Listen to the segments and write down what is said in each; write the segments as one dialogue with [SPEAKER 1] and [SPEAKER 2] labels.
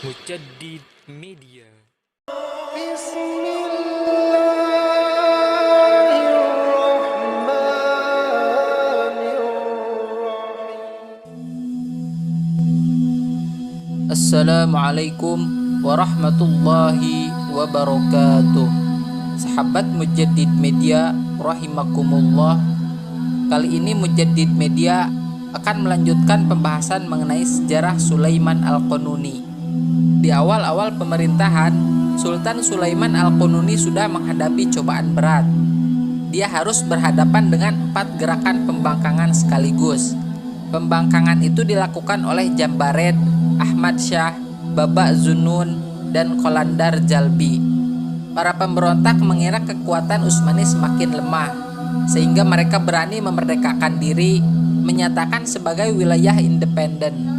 [SPEAKER 1] Mujaddid Media.
[SPEAKER 2] Assalamualaikum warahmatullahi wabarakatuh. Sahabat Mujaddid Media rahimakumullah. Kali ini Mujaddid Media akan melanjutkan pembahasan mengenai sejarah Sulaiman Al-Qununi. Di awal-awal pemerintahan, Sultan Sulaiman Al-Qununi sudah menghadapi cobaan berat. Dia harus berhadapan dengan 4 gerakan pembangkangan sekaligus. Pembangkangan itu dilakukan oleh Jambared, Ahmad Shah, Baba Zunnun, dan Qalandar Jalbi. Para pemberontak mengira kekuatan Utsmani semakin lemah, sehingga mereka berani memerdekakan diri, menyatakan sebagai wilayah independen.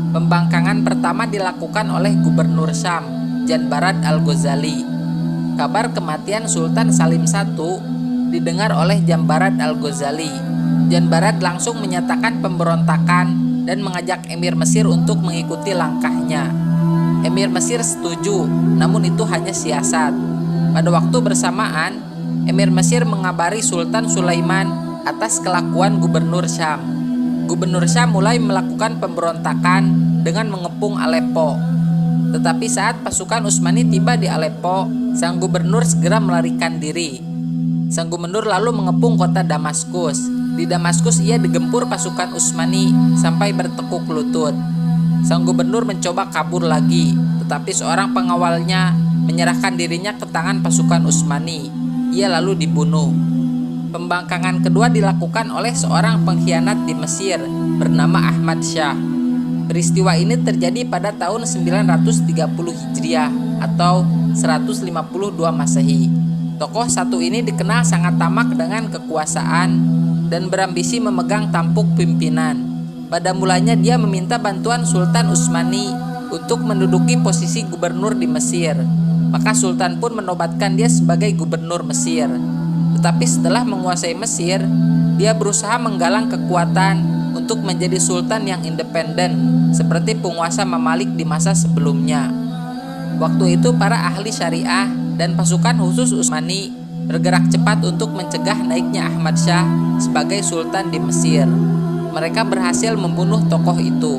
[SPEAKER 2] Pembangkangan pertama dilakukan oleh Gubernur Syam, Janbarad Al-Ghazali. Kabar kematian Sultan Salim I didengar oleh Jambarad Al-Ghazali. Janbarad langsung menyatakan pemberontakan dan mengajak Emir Mesir untuk mengikuti langkahnya. Emir Mesir setuju, namun itu hanya siasat. Pada waktu bersamaan, Emir Mesir mengabari Sultan Sulaiman atas kelakuan Gubernur Syam. Gubernur Syam mulai melakukan pemberontakan dengan mengepung Aleppo. Tetapi saat pasukan Utsmani tiba di Aleppo, sang gubernur segera melarikan diri. Sang gubernur lalu mengepung kota Damaskus. Di Damaskus ia digempur pasukan Utsmani sampai bertekuk lutut. Sang gubernur mencoba kabur lagi, tetapi seorang pengawalnya menyerahkan dirinya ke tangan pasukan Utsmani. Ia lalu dibunuh. Pembangkangan kedua dilakukan oleh seorang pengkhianat di Mesir bernama Ahmad Shah. Peristiwa ini terjadi pada tahun 930 Hijriah atau 152 Masehi. Tokoh satu ini dikenal sangat tamak dengan kekuasaan dan berambisi memegang tampuk pimpinan. Pada mulanya dia meminta bantuan Sultan Utsmani untuk menduduki posisi gubernur di Mesir. Maka Sultan pun menobatkan dia sebagai gubernur Mesir. Tetapi setelah menguasai Mesir, dia berusaha menggalang kekuatan untuk menjadi sultan yang independen seperti penguasa Mamalik di masa sebelumnya. Waktu itu para ahli syariah dan pasukan khusus Utsmani bergerak cepat untuk mencegah naiknya Ahmad Shah sebagai sultan di Mesir. Mereka berhasil membunuh tokoh itu.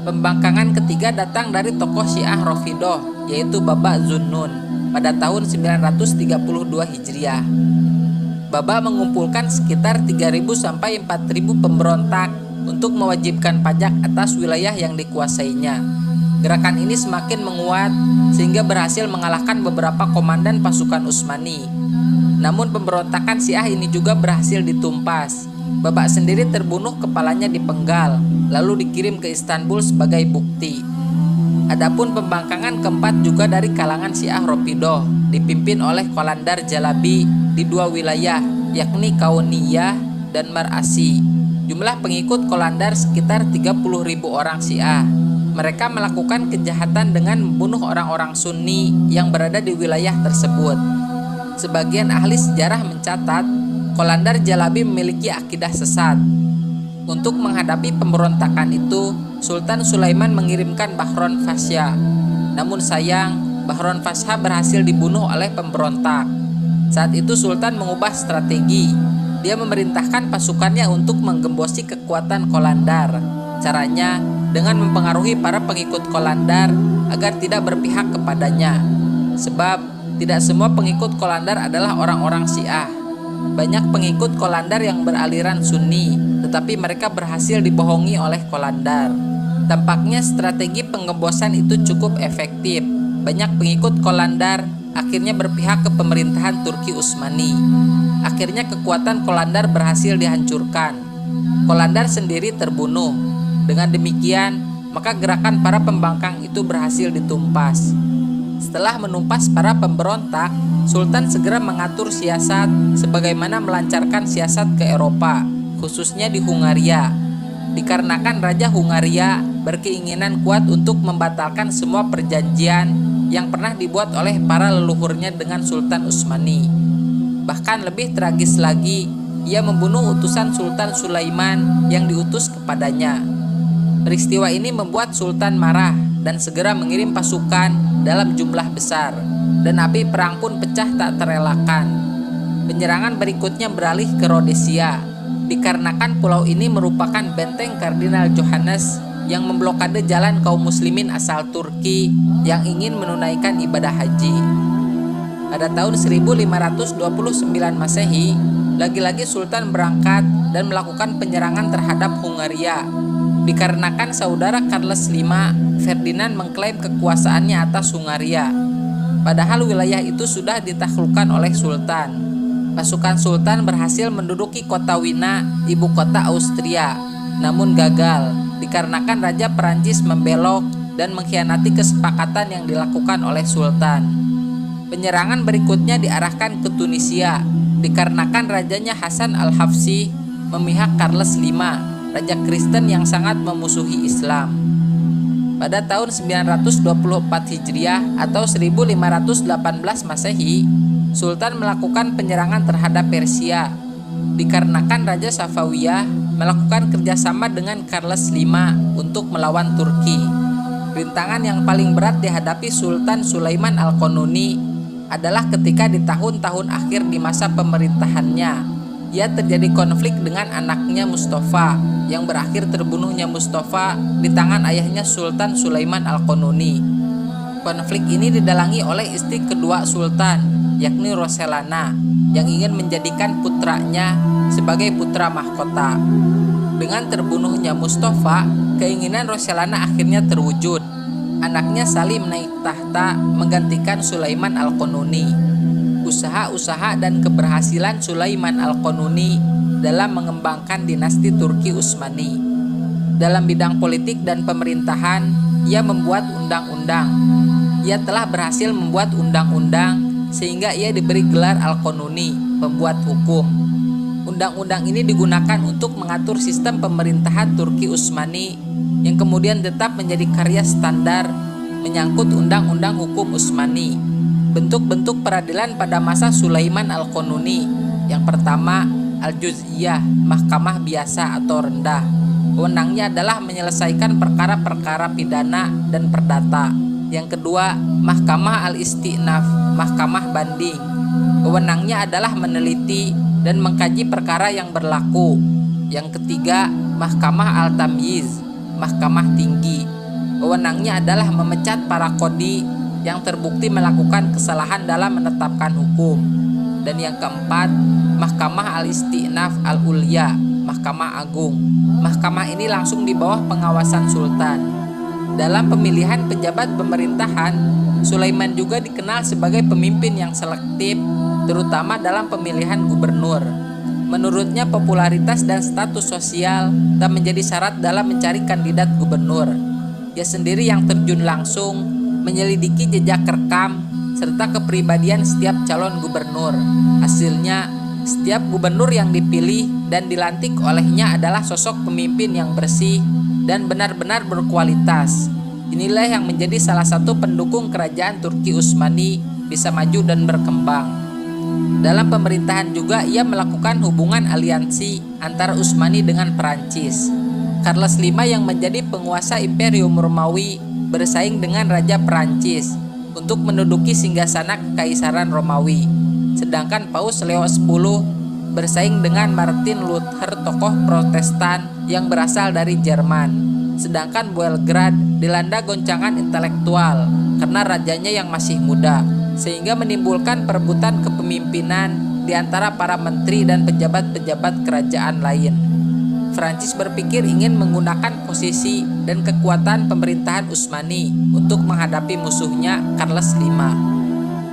[SPEAKER 2] Pembangkangan ketiga datang dari tokoh Syiah Rafidhah, yaitu Baba Zunnun pada tahun 932 Hijriah. Baba mengumpulkan sekitar 3.000 sampai 4.000 pemberontak untuk mewajibkan pajak atas wilayah yang dikuasainya. Gerakan ini semakin menguat sehingga berhasil mengalahkan beberapa komandan pasukan Utsmani. Namun pemberontakan Syiah ini juga berhasil ditumpas. Baba sendiri terbunuh, kepalanya dipenggal, lalu dikirim ke Istanbul sebagai bukti. Adapun pembangkangan keempat juga dari kalangan Syiah Rafidhah, dipimpin oleh Qalandar Jalbi di 2 wilayah, yakni Kauniyah dan Mar'asi. Jumlah pengikut Qalandar sekitar 30.000 orang Syiah. Mereka melakukan kejahatan dengan membunuh orang-orang Sunni yang berada di wilayah tersebut. Sebagian ahli sejarah mencatat, Qalandar Jalbi memiliki akidah sesat. Untuk menghadapi pemberontakan itu, Sultan Sulaiman mengirimkan Bahron Fasya. Namun sayang, Bahron Fasya berhasil dibunuh oleh pemberontak. Saat itu Sultan mengubah strategi. Dia memerintahkan pasukannya untuk menggembosi kekuatan Qalandar. Caranya dengan mempengaruhi para pengikut Qalandar agar tidak berpihak kepadanya. Sebab tidak semua pengikut Qalandar adalah orang-orang Syiah. Banyak pengikut Qalandar yang beraliran Sunni, tetapi mereka berhasil dibohongi oleh Qalandar. Tampaknya strategi penggembosan itu cukup efektif. Banyak pengikut Qalandar akhirnya berpihak ke pemerintahan Turki Utsmani. Akhirnya kekuatan Qalandar berhasil dihancurkan. Qalandar sendiri terbunuh. Dengan demikian, maka gerakan para pembangkang itu berhasil ditumpas. Setelah menumpas para pemberontak, Sultan segera mengatur siasat sebagaimana melancarkan siasat ke Eropa, khususnya di Hungaria. Dikarenakan Raja Hungaria berkeinginan kuat untuk membatalkan semua perjanjian yang pernah dibuat oleh para leluhurnya dengan Sultan Utsmani. Bahkan lebih tragis lagi, ia membunuh utusan Sultan Sulaiman yang diutus kepadanya. Peristiwa ini membuat Sultan marah. dan segera mengirim pasukan dalam jumlah besar, dan api perang pun pecah tak terelakkan. Penyerangan berikutnya beralih ke Rhodesia, dikarenakan pulau ini merupakan benteng Kardinal Johannes yang memblokade jalan kaum muslimin asal Turki yang ingin menunaikan ibadah haji. Pada tahun 1529 Masehi, lagi-lagi Sultan berangkat dan melakukan penyerangan terhadap Hungaria. Dikarenakan saudara Charles V, Ferdinand mengklaim kekuasaannya atas Hungaria. Padahal wilayah itu sudah ditaklukkan oleh Sultan. Pasukan Sultan berhasil menduduki kota Wina, ibu kota Austria, namun gagal dikarenakan Raja Perancis membelok dan mengkhianati kesepakatan yang dilakukan oleh Sultan. Penyerangan berikutnya diarahkan ke Tunisia, dikarenakan rajanya Hasan al-Hafsi memihak Charles V, raja Kristen yang sangat memusuhi Islam. Pada tahun 924 Hijriah atau 1518 Masehi, Sultan melakukan penyerangan terhadap Persia, dikarenakan Raja Safawiyah melakukan kerjasama dengan Charles V untuk melawan Turki. Rintangan yang paling berat dihadapi Sultan Sulaiman Al-Qanuni adalah ketika di tahun-tahun akhir di masa pemerintahannya, ia terjadi konflik dengan anaknya Mustafa, yang berakhir terbunuhnya Mustafa di tangan ayahnya Sultan Sulaiman Al-Qanuni. Konflik ini didalangi oleh istri kedua Sultan, yakni Roselana, yang ingin menjadikan putranya sebagai putra mahkota. Dengan terbunuhnya Mustafa, keinginan Roselana akhirnya terwujud. Anaknya Salim naik tahta menggantikan Sulaiman Al-Qanuni. Usaha-usaha dan keberhasilan Sulaiman Al-Qanuni dalam mengembangkan dinasti Turki Utsmani. Dalam bidang politik dan pemerintahan, ia membuat undang-undang. Ia telah berhasil membuat undang-undang sehingga ia diberi gelar Al-Qanuni, pembuat hukum. Undang-undang ini digunakan untuk mengatur sistem pemerintahan Turki Utsmani yang kemudian tetap menjadi karya standar menyangkut undang-undang hukum Utsmani. Bentuk-bentuk peradilan pada masa Sulaiman Al-Qanuni. Yang pertama, Al-Juz'iyah, mahkamah biasa atau rendah. Wewenangnya adalah menyelesaikan perkara-perkara pidana dan perdata. Yang kedua, Mahkamah Al-Istinaf, mahkamah banding. Wewenangnya adalah meneliti dan mengkaji perkara yang berlaku. Yang ketiga, Mahkamah Al-Tamyiz, mahkamah tinggi. Wewenangnya adalah memecat para kodi yang terbukti melakukan kesalahan dalam menetapkan hukum. Dan yang keempat, Mahkamah Al-Istinaf Al-Ulya, mahkamah agung. Mahkamah ini langsung di bawah pengawasan Sultan. Dalam pemilihan pejabat pemerintahan, Sulaiman juga dikenal sebagai pemimpin yang selektif, terutama dalam pemilihan gubernur. Menurutnya popularitas dan status sosial tak menjadi syarat dalam mencari kandidat gubernur. Ia sendiri yang terjun langsung menyelidiki jejak rekam serta kepribadian setiap calon gubernur. Hasilnya, setiap gubernur yang dipilih dan dilantik olehnya adalah sosok pemimpin yang bersih dan benar-benar berkualitas. Inilah yang menjadi salah satu pendukung kerajaan Turki Utsmani bisa maju dan berkembang. Dalam pemerintahan juga ia melakukan hubungan aliansi antara Utsmani dengan Perancis. Charles V yang menjadi penguasa Imperium Romawi bersaing dengan Raja Perancis untuk menduduki singgasana Kekaisaran Romawi. Sedangkan Paus Leo X bersaing dengan Martin Luther, tokoh Protestan yang berasal dari Jerman. Sedangkan Belgrad dilanda goncangan intelektual karena rajanya yang masih muda, sehingga menimbulkan perebutan kepemimpinan di antara para menteri dan pejabat-pejabat kerajaan lain. Prancis berpikir ingin menggunakan posisi dan kekuatan pemerintahan Utsmani untuk menghadapi musuhnya Charles V.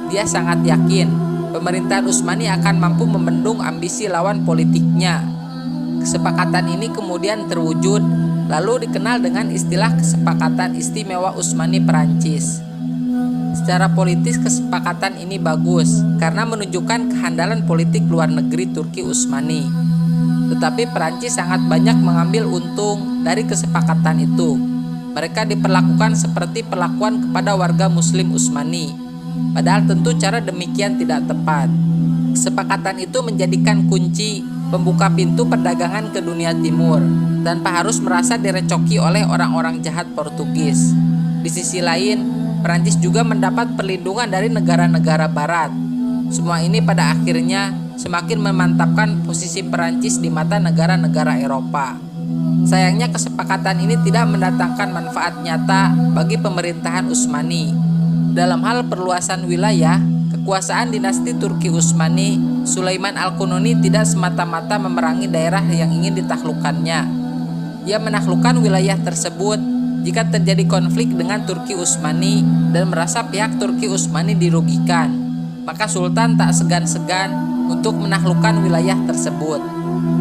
[SPEAKER 2] Dia sangat yakin pemerintahan Utsmani akan mampu membendung ambisi lawan politiknya. Kesepakatan ini kemudian terwujud, lalu dikenal dengan istilah Kesepakatan Istimewa Utsmani Perancis. Secara politis kesepakatan ini bagus karena menunjukkan kehandalan politik luar negeri Turki Utsmani. Tetapi Perancis sangat banyak mengambil untung dari kesepakatan itu. Mereka diperlakukan seperti perlakuan kepada warga muslim Utsmani. Padahal tentu cara demikian tidak tepat. Kesepakatan itu menjadikan kunci pembuka pintu perdagangan ke dunia timur tanpa harus merasa direcoki oleh orang-orang jahat Portugis. Di sisi lain, Perancis juga mendapat perlindungan dari negara-negara barat. Semua ini pada akhirnya semakin memantapkan posisi Perancis di mata negara-negara Eropa. Sayangnya kesepakatan ini tidak mendatangkan manfaat nyata bagi pemerintahan Utsmani. Dalam hal perluasan wilayah, kekuasaan dinasti Turki Utsmani, Sulaiman Al-Qununi tidak semata-mata memerangi daerah yang ingin ditaklukkannya. Ia menaklukkan wilayah tersebut jika terjadi konflik dengan Turki Utsmani dan merasa pihak Turki Utsmani dirugikan, maka Sultan tak segan-segan untuk menaklukkan wilayah tersebut.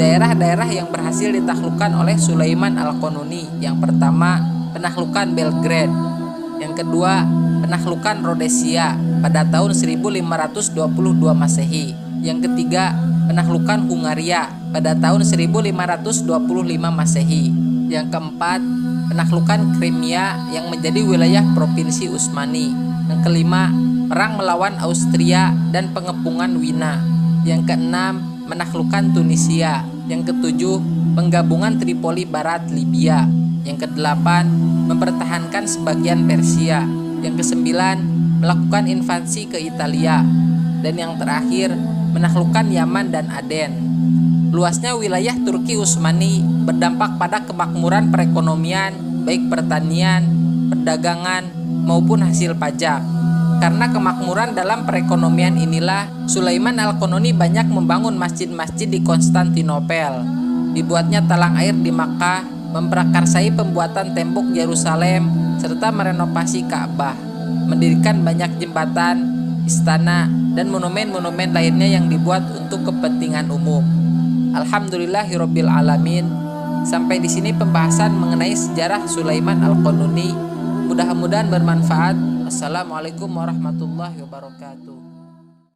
[SPEAKER 2] Daerah-daerah yang berhasil ditaklukkan oleh Sulaiman Al-Qununi, yang pertama penaklukan Belgrade, yang kedua penaklukan Rhodesia pada tahun 1522 Masehi, yang ketiga penaklukan Hungaria pada tahun 1525 Masehi, yang keempat penaklukan Crimea yang menjadi wilayah provinsi Utsmani, yang kelima perang melawan Austria dan pengepungan Wina, yang keenam menaklukkan Tunisia, yang ketujuh penggabungan Tripoli Barat Libya, yang kedelapan mempertahankan sebagian Persia, yang kesembilan melakukan invasi ke Italia, dan yang terakhir menaklukkan Yaman dan Aden. Luasnya wilayah Turki Utsmani berdampak pada kemakmuran perekonomian, baik pertanian, perdagangan, maupun hasil pajak. Karena kemakmuran dalam perekonomian inilah Sulaiman Al-Qununi banyak membangun masjid-masjid di Konstantinopel, dibuatnya talang air di Makkah, memprakarsai pembuatan tembok Yerusalem, serta merenovasi Ka'bah, mendirikan banyak jembatan, istana, dan monumen-monumen lainnya yang dibuat untuk kepentingan umum. Alhamdulillahirabbil alamin. Sampai di sini pembahasan mengenai sejarah Sulaiman Al-Qununi. Mudah-mudahan bermanfaat. Assalamualaikum warahmatullahi wabarakatuh.